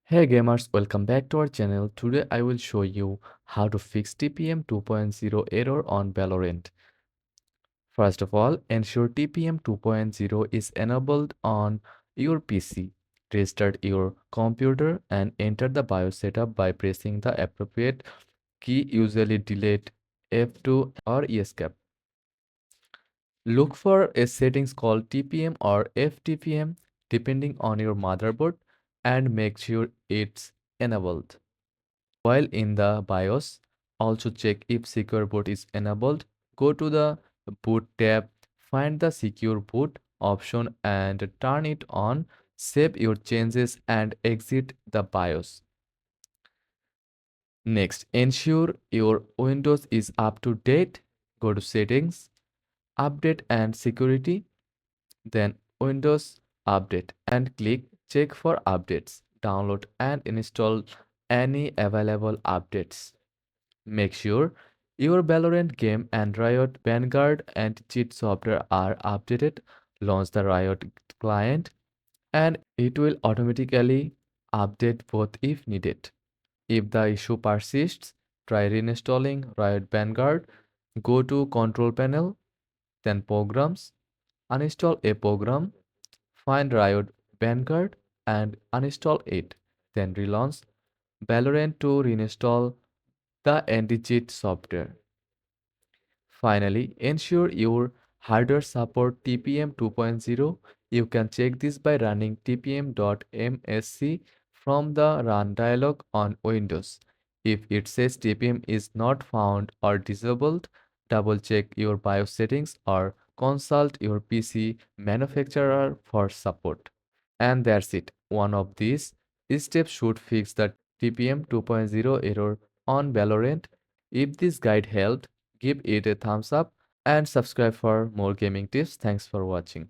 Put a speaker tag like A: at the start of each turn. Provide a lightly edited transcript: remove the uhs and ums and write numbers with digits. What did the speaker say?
A: Hey gamers, welcome back to our channel. Today I will show you how to fix TPM 2.0 error on Valorant. First of all, ensure TPM 2.0 is enabled on your PC. Restart your computer and enter the BIOS setup by pressing the appropriate key, usually delete F2 or escape. Look for a settings called TPM or FTPM depending on your motherboard and make sure it's enabled. While in the BIOS, also check if Secure Boot is enabled. Go to the Boot tab, find the Secure Boot option and turn it on. Save your changes and exit the BIOS. Next, ensure your Windows is up to date. Go to Settings, Update and Security, then Windows Update and click Check for updates. Download and install any available updates. Make sure your Valorant game and Riot Vanguard anti-cheat software are updated. Launch the Riot client and it will automatically update both if needed. If the issue persists, try reinstalling Riot Vanguard. Go to Control Panel, then Programs, uninstall a program, find Riot Vanguard and uninstall it. Then relaunch Valorant to reinstall the anti-cheat software. Finally, ensure your hardware support TPM 2.0. You can check this by running tpm.msc from the Run dialog on Windows. If it says TPM is not found or disabled, double check your BIOS settings or consult your PC manufacturer for support. And that's it. One of these steps should fix the TPM 2.0 error on Valorant. If this guide helped, give it a thumbs up and subscribe for more gaming tips. Thanks for watching.